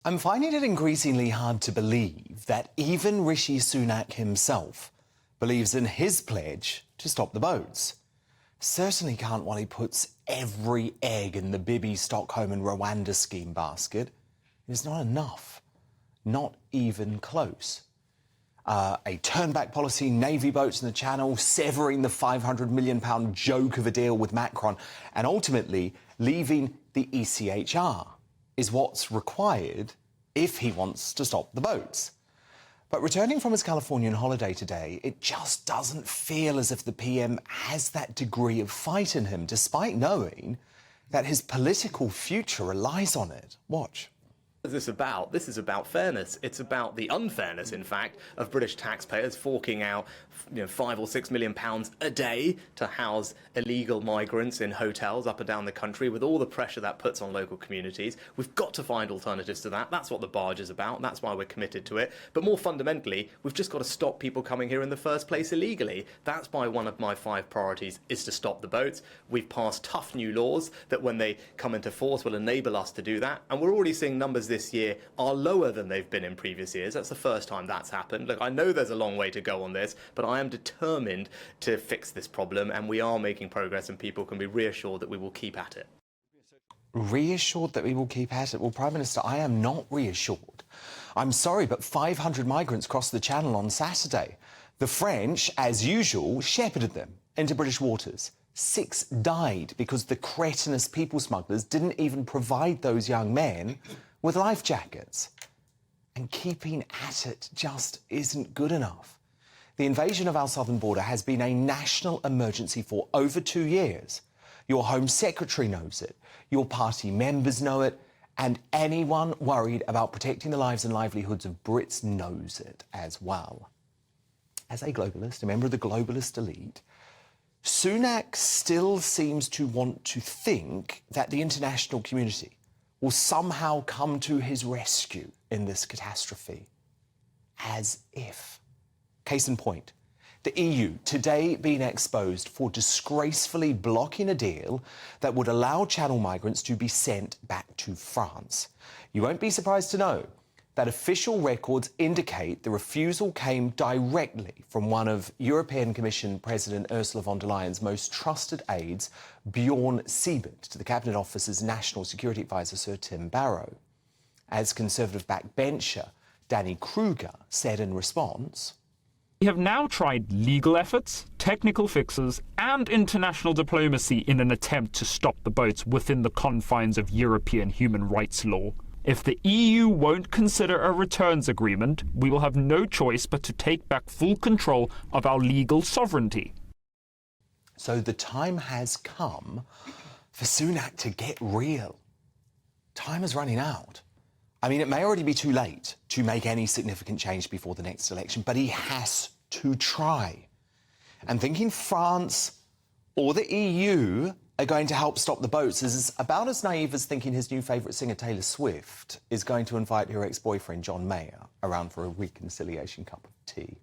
I'm finding it increasingly hard to believe that even Rishi Sunak himself believes in his pledge to stop the boats. Certainly can't while he puts every egg in the Bibi, Stockholm and Rwanda scheme basket. It is not enough. Not even close. A turn-back policy, Navy boats in the Channel, severing the £500 million joke of a deal with Macron, and ultimately leaving the ECHR is what's required if he wants to stop the boats. But returning from his Californian holiday today, it just doesn't feel as if the PM has that degree of fight in him, despite knowing that his political future relies on it. Watch. What is this about? This is about fairness. It's about the unfairness, in fact, of British taxpayers forking out, £5 or £6 million a day to house illegal migrants in hotels up and down the country, with all the pressure that puts on local communities. We've got to find alternatives to that. That's what the barge is about. That's why we're committed to it. But more fundamentally, we've just got to stop people coming here in the first place illegally. That's why one of my 5 priorities is to stop the boats. We've passed tough new laws that, when they come into force, will enable us to do that. And we're already seeing numbers this year are lower than they've been in previous years. That's the first time that's happened. Look, I know there's a long way to go on this, but I am determined to fix this problem, and we are making progress, and people can be reassured that we will keep at it. Reassured that we will keep at it? Well, Prime Minister, I am not reassured. I'm sorry, but 500 migrants crossed the Channel on Saturday. The French, as usual, shepherded them into British waters. 6 died because the cretinous people smugglers didn't even provide those young men with life jackets. And keeping at it just isn't good enough. The invasion of our southern border has been a national emergency for over 2 years. Your Home Secretary knows it, your party members know it, and anyone worried about protecting the lives and livelihoods of Brits knows it as well. As a globalist, a member of the globalist elite, Sunak still seems to want to think that the international community will somehow come to his rescue in this catastrophe. As if. Case in point, the EU today being exposed for disgracefully blocking a deal that would allow Channel migrants to be sent back to France. You won't be surprised to know that official records indicate the refusal came directly from one of European Commission President Ursula von der Leyen's most trusted aides, Bjorn Siebert, to the Cabinet Office's National Security Advisor, Sir Tim Barrow. As Conservative backbencher Danny Kruger said in response, "We have now tried legal efforts, technical fixes and international diplomacy in an attempt to stop the boats within the confines of European human rights law. If the EU won't consider a returns agreement, we will have no choice but to take back full control of our legal sovereignty." So the time has come for Sunak to get real. Time is running out. I mean, it may already be too late to make any significant change before the next election, but he has to try. And thinking France or the EU are going to help stop the boats is about as naive as thinking his new favourite singer Taylor Swift is going to invite her ex-boyfriend John Mayer around for a reconciliation cup of tea.